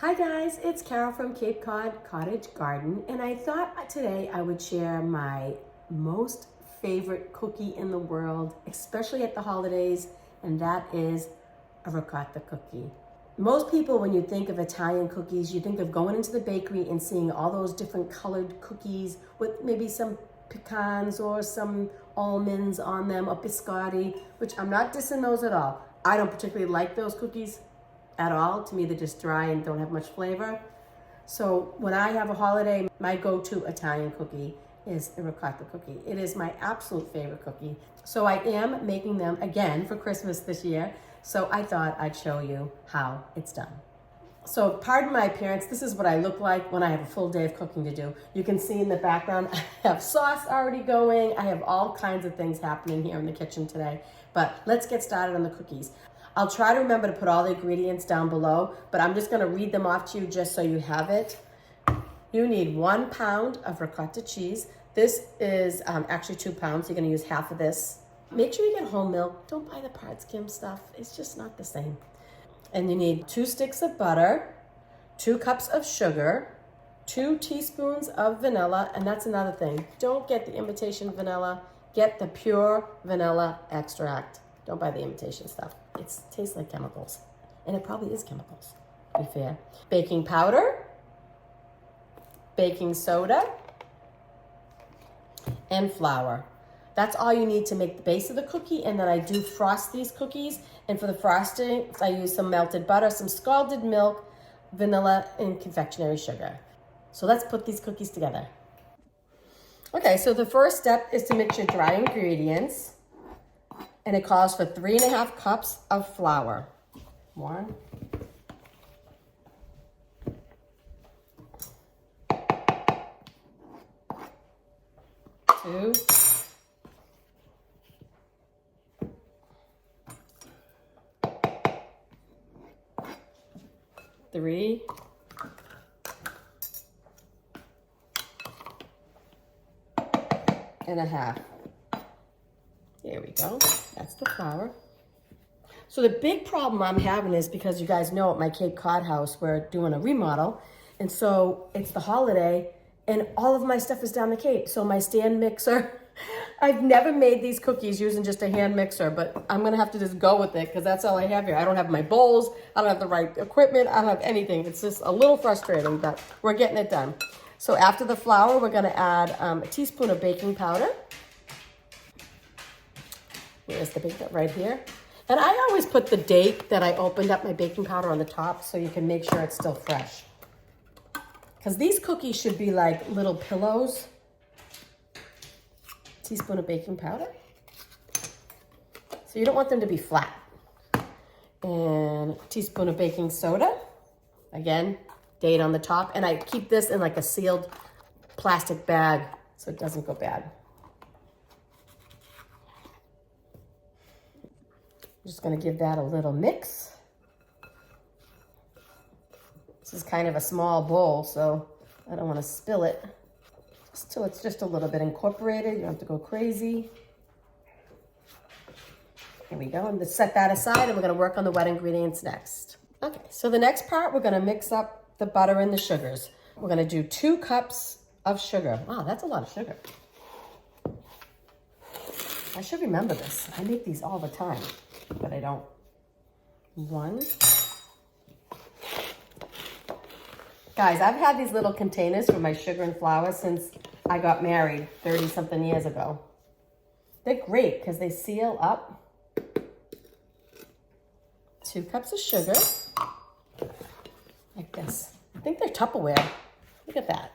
Hi guys, it's Carol from Cape Cod Cottage Garden, and I thought today I would share my most favorite cookie in the world, especially at the holidays, and that is a ricotta cookie. Most people, when you think of Italian cookies, you think of going into the bakery and seeing all those different colored cookies with maybe some pecans or some almonds on them, or biscotti, which I'm not dissing those at all. I don't particularly like those cookies at all. To me, they're just dry and don't have much flavor. So when I have a holiday, my go-to Italian cookie is a ricotta cookie. It is my absolute favorite cookie. So I am making them again for Christmas this year. So I thought I'd show you how it's done. So pardon my appearance, this is what I look like when I have a full day of cooking to do. You can see in the background, I have sauce already going. I have all kinds of things happening here in the kitchen today. But let's get started on the cookies. I'll try to remember to put all the ingredients down below, but I'm just gonna read them off to you just so you have it. You need 1 pound of ricotta cheese. This is actually 2 pounds, so you're gonna use half of this. Make sure you get whole milk. Don't buy the part skim stuff. It's just not the same. And you need 2 sticks of butter, 2 cups of sugar, 2 teaspoons of vanilla, and that's another thing. Don't get the imitation vanilla, get the pure vanilla extract. Don't buy the imitation stuff. It tastes like chemicals, and it probably is chemicals, to be fair. Baking powder, baking soda, and flour. That's all you need to make the base of the cookie, and then I do frost these cookies, and for the frosting, I use some melted butter, some scalded milk, vanilla, and confectionery sugar. So let's put these cookies together. Okay, so the first step is to mix your dry ingredients. And it calls for 3.5 cups of flour. 1, 2, 3, 1/2. There we go. That's the flour. So the big problem I'm having is because you guys know at my Cape Cod house, we're doing a remodel. And so it's the holiday and all of my stuff is down the Cape. So my stand mixer, I've never made these cookies using just a hand mixer, but I'm gonna have to just go with it because that's all I have here. I don't have my bowls. I don't have the right equipment. I don't have anything. It's just a little frustrating, but we're getting it done. So after the flour, we're gonna add a teaspoon of baking powder. Where's the baking powder? Right here. And I always put the date that I opened up my baking powder on the top so you can make sure it's still fresh. Because these cookies should be like little pillows. Teaspoon of baking powder. So you don't want them to be flat. And a teaspoon of baking soda. Again, date on the top. And I keep this in like a sealed plastic bag so it doesn't go bad. I'm just going to give that a little mix. This is kind of a small bowl, so I don't want to spill it. Just till it's just a little bit incorporated. You don't have to go crazy. Here we go. I'm going to set that aside, and we're going to work on the wet ingredients next. Okay, so the next part, we're going to mix up the butter and the sugars. We're going to do 2 cups of sugar. Wow, that's a lot of sugar. I should remember this. I make these all the time, but I don't. 1. Guys, I've had these little containers for my sugar and flour since I got married 30-something years ago. They're great because they seal up. 2 cups of sugar, like this. I think they're Tupperware. Look at that.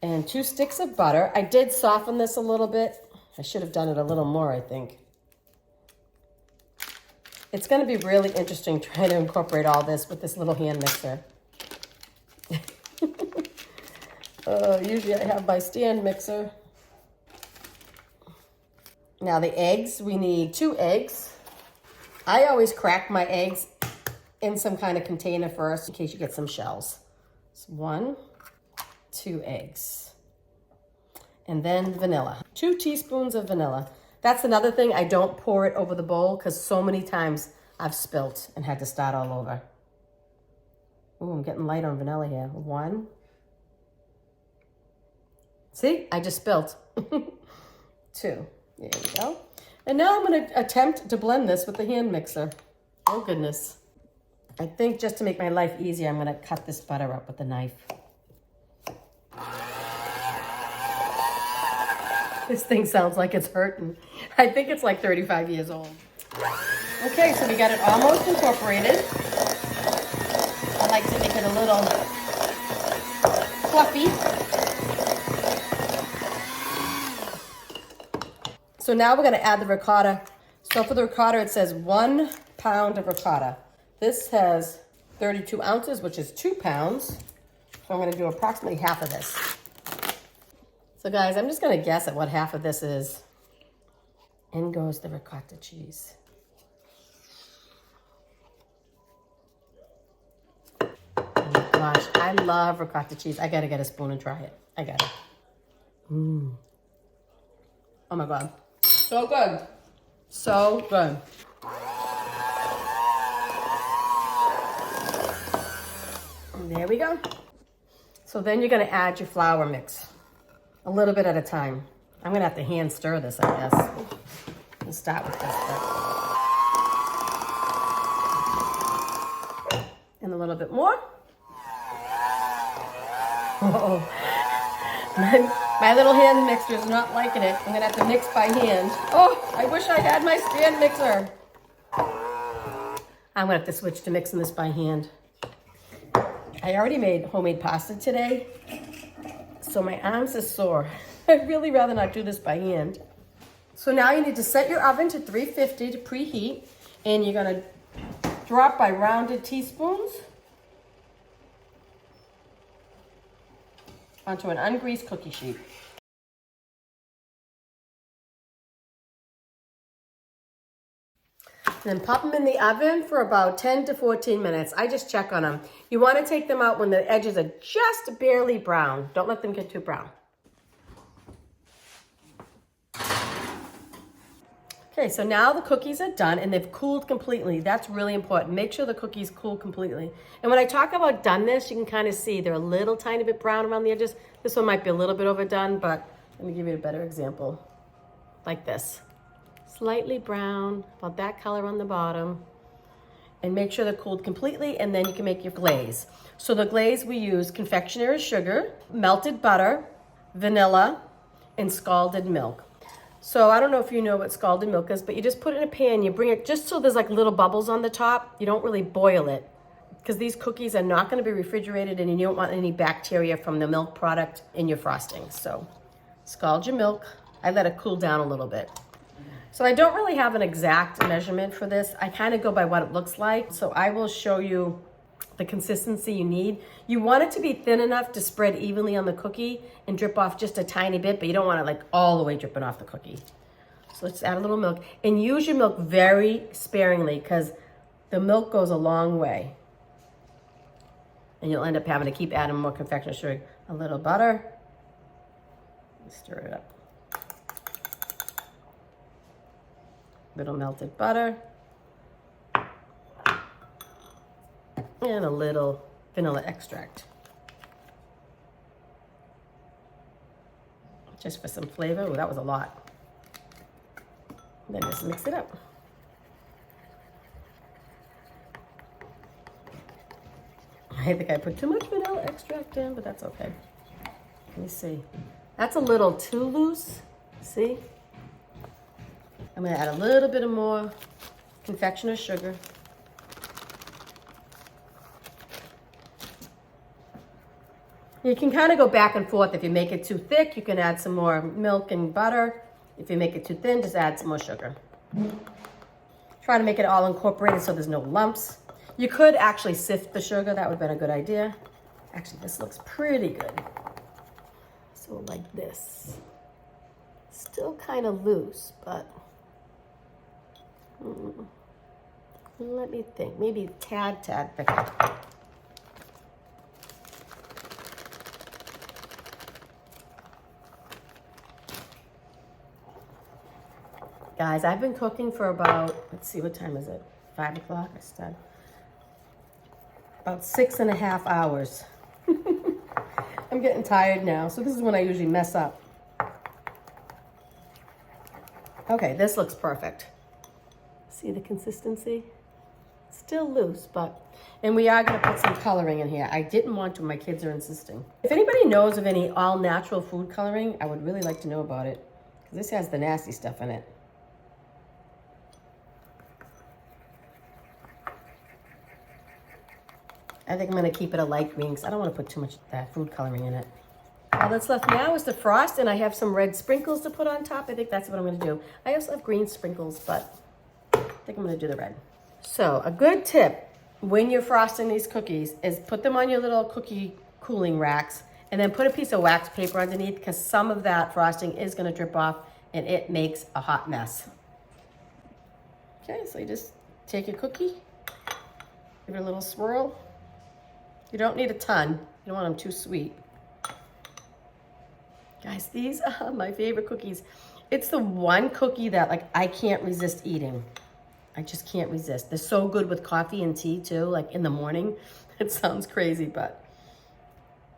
And 2 sticks of butter. I did soften this a little bit. I should have done it a little more, I think. It's going to be really interesting trying to incorporate all this with this little hand mixer. Usually I have my stand mixer. Now the eggs, we need 2 eggs. I always crack my eggs in some kind of container first in case you get some shells. So 1, 2 eggs. And then vanilla. 2 teaspoons of vanilla. That's another thing. I don't pour it over the bowl because so many times I've spilt and had to start all over. Oh, I'm getting light on vanilla here. 1. See, I just spilled. 2. There we go. And now I'm going to attempt to blend this with the hand mixer. Oh, goodness. I think just to make my life easier, I'm going to cut this butter up with a knife. This thing sounds like it's hurting. I think it's like 35 years old. Okay, so we got it almost incorporated. I like to make it a little fluffy. So now we're gonna add the ricotta. So for the ricotta, it says 1 pound of ricotta. This has 32 ounces, which is 2 pounds. So I'm gonna do approximately half of this. So guys, I'm just gonna guess at what half of this is. In goes the ricotta cheese. Oh my gosh, I love ricotta cheese. I gotta get a spoon and try it. I gotta. Oh my God, so good. So good. And there we go. So then you're gonna add your flour mix. A little bit at a time. I'm gonna have to hand stir this, I guess. Let's start with this bit. And a little bit more. Oh, my little hand mixer is not liking it. I'm gonna have to mix by hand. Oh, I wish I had my stand mixer. I'm gonna have to switch to mixing this by hand. I already made homemade pasta today, so my arms are sore. I'd really rather not do this by hand. So now you need to set your oven to 350 to preheat, and you're gonna drop by rounded teaspoons onto an ungreased cookie sheet. Then pop them in the oven for about 10 to 14 minutes. I just check on them. You want to take them out when the edges are just barely brown. Don't let them get too brown. Okay, so now the cookies are done and they've cooled completely. That's really important. Make sure the cookies cool completely. And when I talk about doneness, you can kind of see they're a little tiny bit brown around the edges. This one might be a little bit overdone, but let me give you a better example. Like this. Slightly brown, about that color on the bottom. And make sure they're cooled completely, and then you can make your glaze. So the glaze, we use confectioner's sugar, melted butter, vanilla, and scalded milk. So I don't know if you know what scalded milk is, but you just put it in a pan, you bring it just so there's like little bubbles on the top. You don't really boil it, because these cookies are not going to be refrigerated, and you don't want any bacteria from the milk product in your frosting. So scald your milk. I let it cool down a little bit. So I don't really have an exact measurement for this. I kind of go by what it looks like. So I will show you the consistency you need. You want it to be thin enough to spread evenly on the cookie and drip off just a tiny bit, but you don't want it like all the way dripping off the cookie. So let's add a little milk, and use your milk very sparingly, because the milk goes a long way. And you'll end up having to keep adding more confectioner's sugar. A little butter. Stir it up. Little melted butter, and a little vanilla extract, just for some flavor. Oh, that was a lot. Then just mix it up. I think I put too much vanilla extract in, but that's okay. Let me see. That's a little too loose. See? I'm going to add a little bit of more confectioner's sugar. You can kind of go back and forth. If you make it too thick, you can add some more milk and butter. If you make it too thin, just add some more sugar. Try to make it all incorporated so there's no lumps. You could actually sift the sugar. That would have been a good idea. Actually, this looks pretty good. So like this. Still kind of loose, but... let me think, maybe a tad thicker. Guys, I've been cooking for about, let's see, what time is it? 5 o'clock, I started. about 6.5 hours. I'm getting tired now, so this is when I usually mess up. Okay, this looks perfect. See the consistency? Still loose, but, and we are gonna put some coloring in here. I didn't want to, my kids are insisting. If anybody knows of any all natural food coloring, I would really like to know about it, because this has the nasty stuff in it. I think I'm gonna keep it a light green because I don't want to put too much food coloring in it. All that's left now is the frost, and I have some red sprinkles to put on top. I think that's what I'm gonna do. I also have green sprinkles, but I think I'm gonna do the red. So a good tip when you're frosting these cookies is put them on your little cookie cooling racks and then put a piece of wax paper underneath, because some of that frosting is gonna drip off and it makes a hot mess. Okay, so you just take your cookie, give it a little swirl. You don't need a ton. You don't want them too sweet. Guys, these are my favorite cookies. It's the one cookie that like I can't resist eating. I just can't resist. They're so good with coffee and tea too, like in the morning. It sounds crazy, but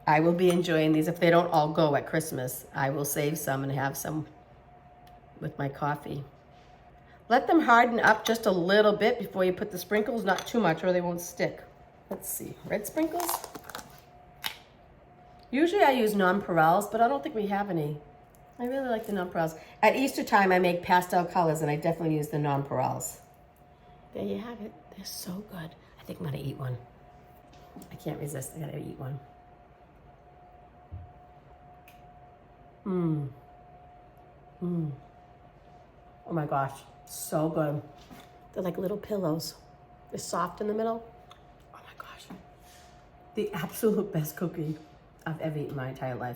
I will be enjoying these. If they don't all go at Christmas, I will save some and have some with my coffee. Let them harden up just a little bit before you put the sprinkles, not too much or they won't stick. Let's see, red sprinkles. Usually I use nonpareils, but I don't think we have any. I really like the nonpareils. At Easter time, I make pastel colors, and I definitely use the nonpareils. There you have it. They're so good. I think I'm gonna eat one. I can't resist. I gotta eat one. Oh my gosh, so good. They're like little pillows. They're soft in the middle. The absolute best cookie I've ever eaten in my entire life.